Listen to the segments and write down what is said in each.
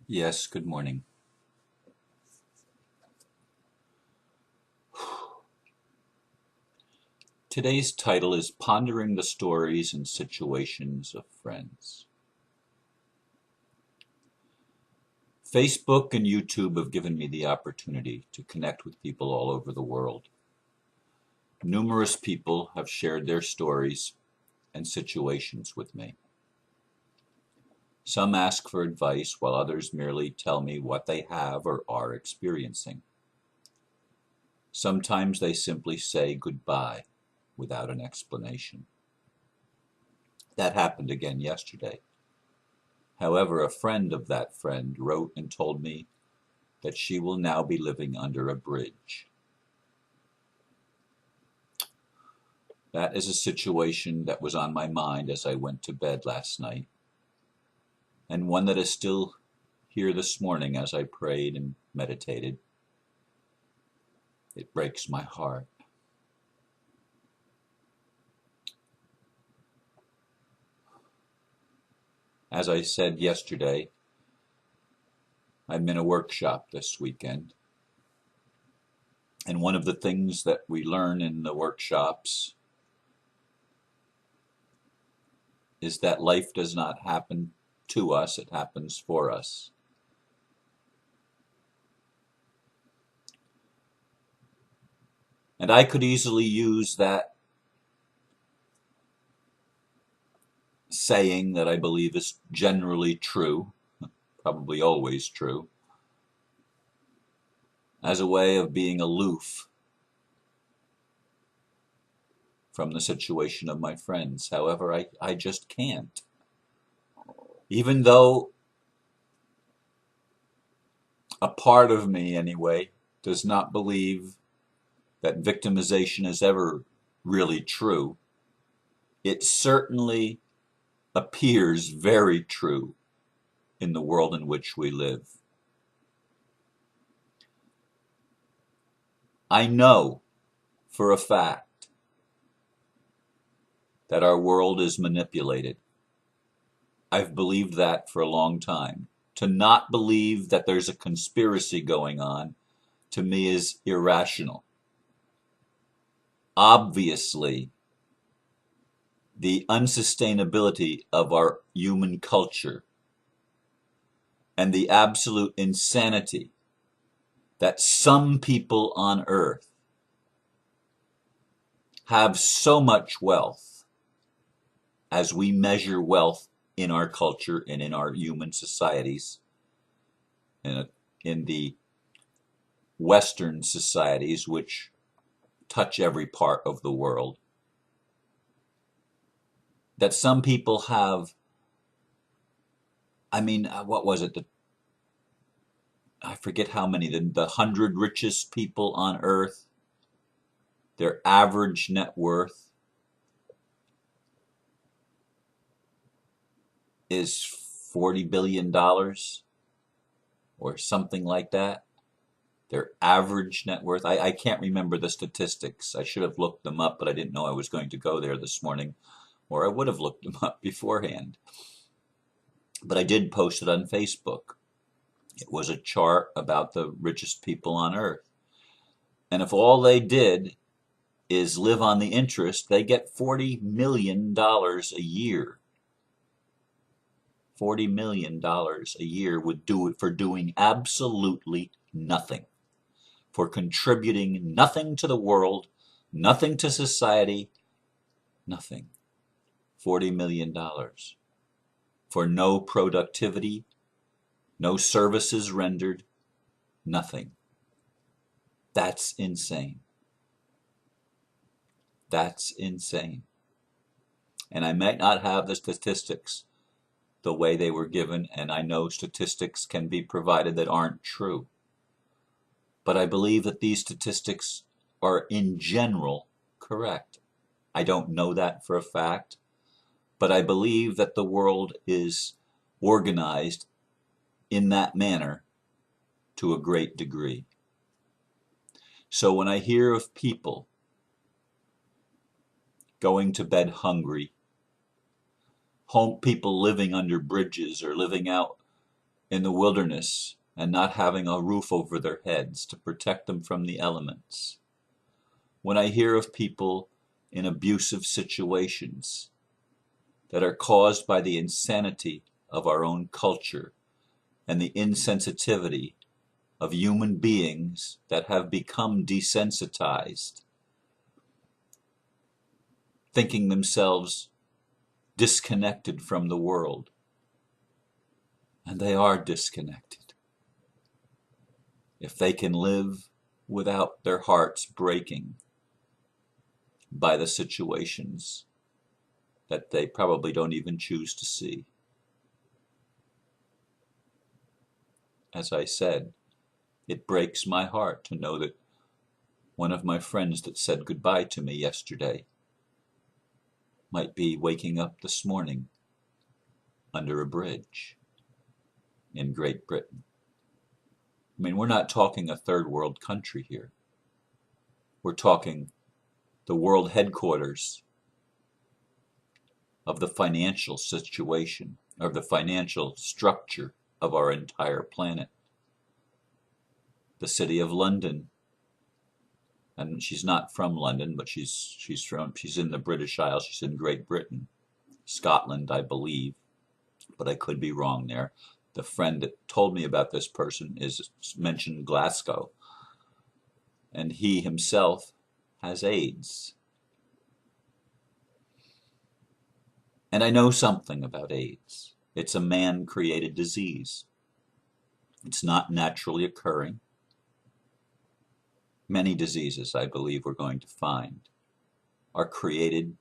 Yes, good morning. Today's title is Pondering the Stories and Situations of Friends. Facebook and YouTube have given me the opportunity to connect with people all over the world. Numerous people have shared their stories and situations with me. Some ask for advice, while others merely tell me what they have or are experiencing. Sometimes they simply say goodbye without an explanation. That happened again yesterday. However, a friend of that friend wrote and told me that she will now be living under a bridge. That is a situation that was on my mind as I went to bed last night, and one that is still here this morning as I prayed and meditated. It breaks my heart. As I said yesterday, I'm in a workshop this weekend, and one of the things that we learn in the workshops is that life does not happen to us, it happens for us. And I could easily use that saying that I believe is generally true, probably always true, as a way of being aloof from the situation of my friends. However, I just can't. Even though a part of me, anyway, does not believe that victimization is ever really true, it certainly appears very true in the world in which we live. I know for a fact that our world is manipulated. I've believed that for a long time. To not believe that there's a conspiracy going on, to me, is irrational. Obviously, the unsustainability of our human culture and the absolute insanity that some people on earth have so much wealth, as we measure wealth in our culture and in our human societies, in the Western societies, which touch every part of the world, that some people have. What was it? I forget how many. The 100 richest people on earth, their average net worth is $40 billion or something like that. Their average net worth. I can't remember the statistics. I should have looked them up, but I didn't know I was going to go there this morning, or I would have looked them up beforehand. But I did post it on Facebook. It was a chart about the richest people on earth. And if all they did is live on the interest, they get $40 million a year. $40 million a year would do it for doing absolutely nothing, for contributing nothing to the world, nothing to society, nothing. $40 million for no productivity, no services rendered, nothing. That's insane. That's insane. And I might not have the statistics the way they were given, and I know statistics can be provided that aren't true. But I believe that these statistics are in general correct. I don't know that for a fact, but I believe that the world is organized in that manner to a great degree. So when I hear of people going to bed hungry, people living under bridges or living out in the wilderness and not having a roof over their heads to protect them from the elements. When I hear of people in abusive situations that are caused by the insanity of our own culture and the insensitivity of human beings that have become desensitized, thinking themselves disconnected from the world. And they are disconnected. If they can live without their hearts breaking by the situations that they probably don't even choose to see. As I said, it breaks my heart to know that one of my friends that said goodbye to me yesterday might be waking up this morning under a bridge in Great Britain. I mean, we're not talking a third world country here. We're talking the world headquarters of the financial situation, of the financial structure of our entire planet. The city of London, and she's not from London, but she's in the British Isles. She's in Great Britain, Scotland, I believe, but I could be wrong there. The friend that told me about this person is mentioned Glasgow, and he himself has AIDS. And I know something about AIDS. It's a man-created disease. It's not naturally occurring. Many diseases, I believe, we're going to find, are created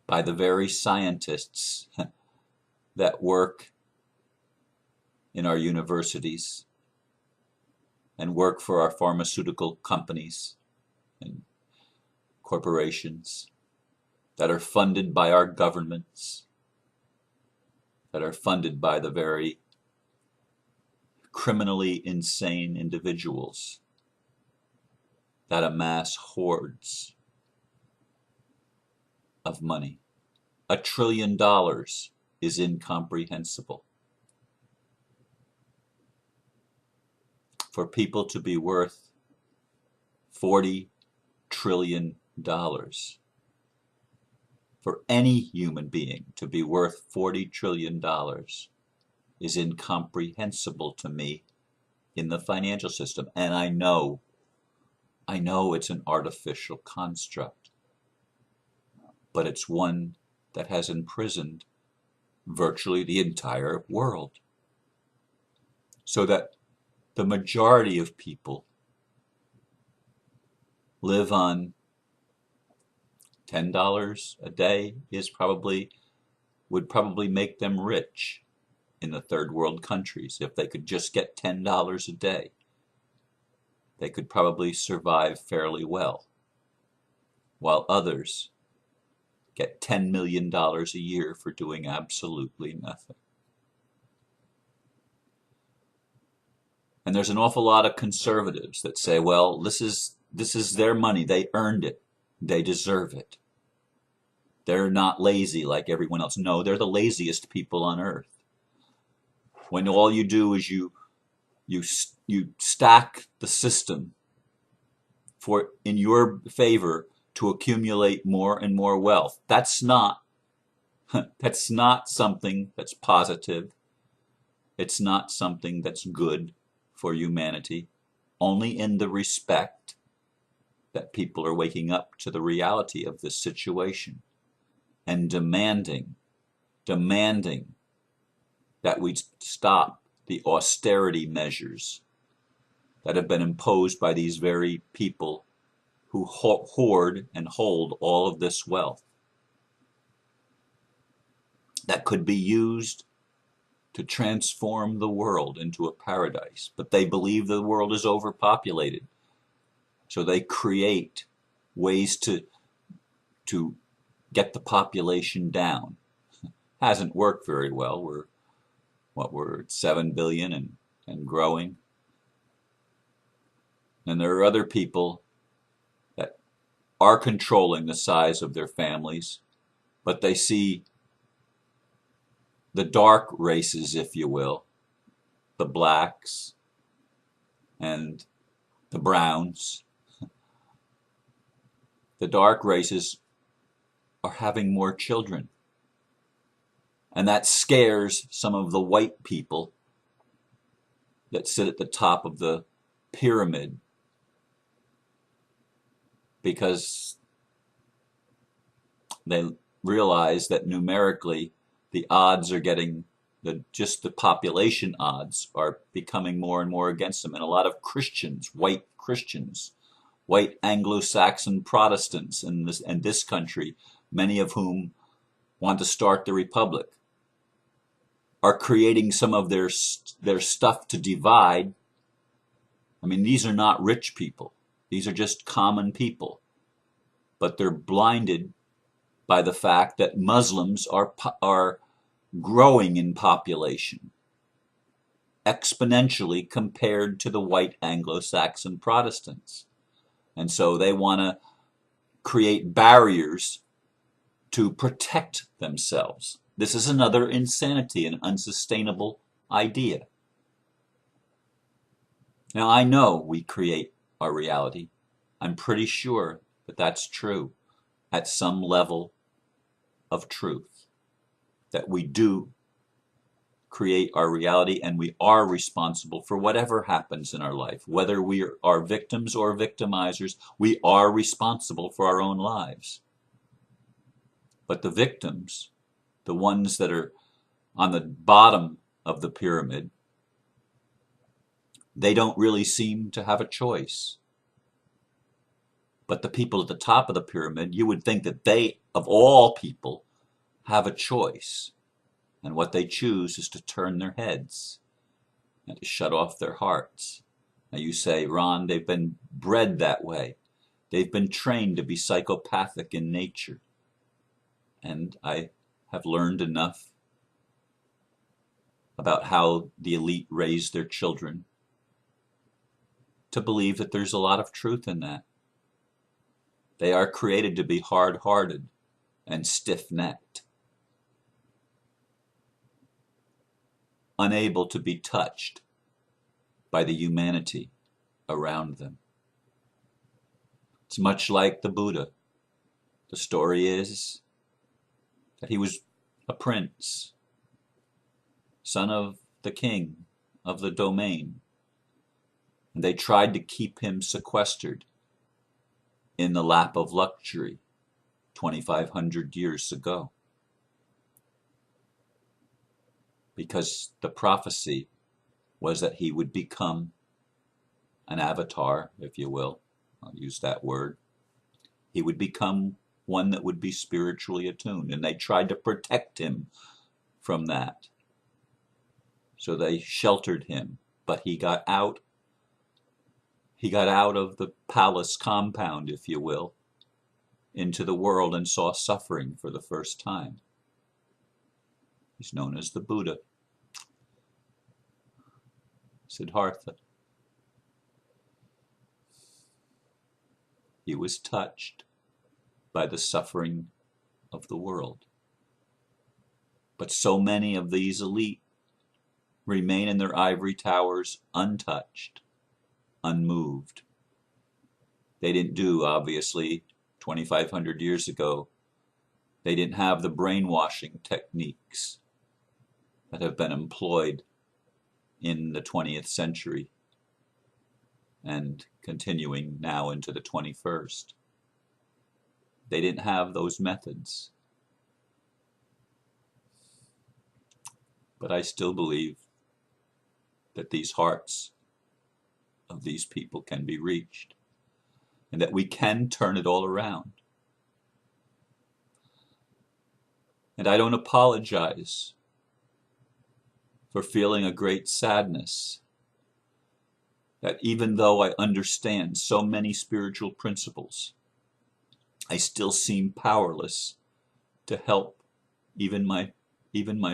by the very scientists that work in our universities and work for our pharmaceutical companies and corporations that are funded by our governments, that are funded by the very criminally insane individuals that amass hordes of money. $1 trillion is incomprehensible. For people to be worth $40 trillion, for any human being to be worth $40 trillion is incomprehensible to me in the financial system. And I know it's an artificial construct, but it's one that has imprisoned virtually the entire world. So that the majority of people live on $10 a day would probably make them rich in the third world countries. If they could just get $10 a day, they could probably survive fairly well, while others get $10 million a year for doing absolutely nothing. And there's an awful lot of conservatives that say, well, this is their money. They earned it. They deserve it. They're not lazy like everyone else. No, they're the laziest people on earth. When all you do is you stack the system in your favor to accumulate more and more wealth. That's not something that's positive. It's not something that's good for humanity, only in the respect that people are waking up to the reality of this situation and demanding that we stop the austerity measures that have been imposed by these very people who hoard and hold all of this wealth that could be used to transform the world into a paradise. But they believe the world is overpopulated. So they create ways to get the population down. Hasn't worked very well. We're at 7 billion and growing. And there are other people that are controlling the size of their families, but they see the dark races, if you will, the blacks and the browns, the dark races are having more children. And that scares some of the white people that sit at the top of the pyramid, because they realize that numerically the odds are getting, just the population odds are becoming more and more against them. And a lot of Christians, white Anglo-Saxon Protestants in this country, many of whom want to start the republic, are creating some of their stuff to divide. I mean, these are not rich people. These are just common people. But they're blinded by the fact that Muslims are growing in population exponentially compared to the white Anglo-Saxon Protestants. And so they want to create barriers to protect themselves. This is another insanity, an unsustainable idea. Now, I know we create our reality. I'm pretty sure that that's true at some level of truth, that we do create our reality and we are responsible for whatever happens in our life. Whether we are victims or victimizers, we are responsible for our own lives. But the victims, the ones that are on the bottom of the pyramid, they don't really seem to have a choice. But the people at the top of the pyramid, you would think that they, of all people, have a choice. And what they choose is to turn their heads and to shut off their hearts. Now you say, Ron, they've been bred that way. They've been trained to be psychopathic in nature. And I have learned enough about how the elite raise their children to believe that there's a lot of truth in that. They are created to be hard-hearted and stiff-necked, unable to be touched by the humanity around them. It's much like the Buddha. The story is that he was a prince, son of the king of the domain, and they tried to keep him sequestered in the lap of luxury 2,500 years ago, because the prophecy was that he would become an avatar, if you will. I'll use that word. He would become one that would be spiritually attuned, and they tried to protect him from that. So they sheltered him, but he got out. He got out of the palace compound, if you will, into the world and saw suffering for the first time. He's known as the Buddha, Siddhartha. He was touched by the suffering of the world. But so many of these elite remain in their ivory towers untouched, unmoved. They didn't do, obviously, 2,500 years ago, they didn't have the brainwashing techniques that have been employed in the 20th century and continuing now into the 21st. They didn't have those methods. But I still believe that these hearts of these people can be reached, and that we can turn it all around. And I don't apologize for feeling a great sadness that even though I understand so many spiritual principles, I still seem powerless to help even my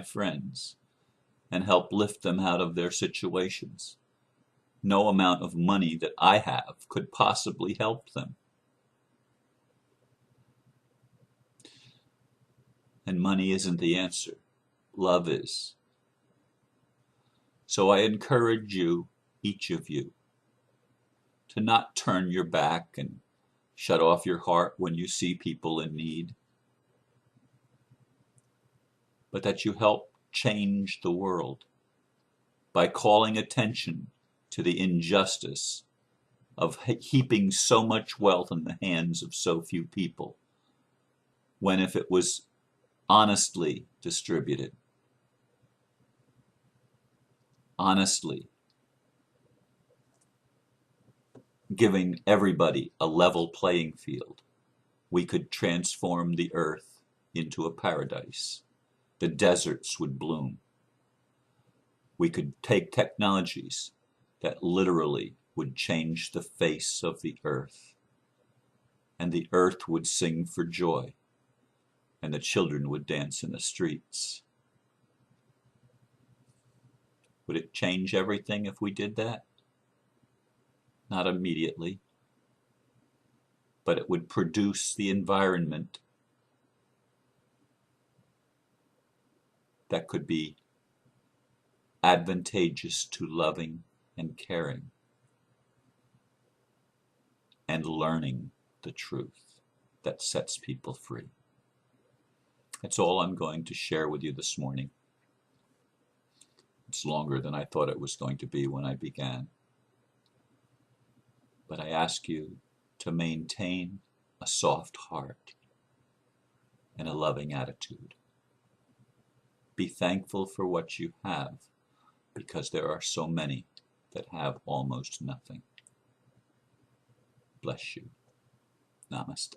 friends and help lift them out of their situations. No amount of money that I have could possibly help them. And money isn't the answer. Love is. So I encourage you, each of you, to not turn your back and shut off your heart when you see people in need, but that you help change the world by calling attention to the injustice of heaping so much wealth in the hands of so few people, when if it was honestly distributed, honestly giving everybody a level playing field, we could transform the earth into a paradise. The deserts would bloom. We could take technologies that literally would change the face of the earth, and the earth would sing for joy, and the children would dance in the streets. Would it change everything if we did that? Not immediately, but it would produce the environment that could be advantageous to loving and caring and learning the truth that sets people free. That's all I'm going to share with you this morning. It's longer than I thought it was going to be when I began. But I ask you to maintain a soft heart and a loving attitude. Be thankful for what you have, because there are so many that have almost nothing. Bless you. Namaste.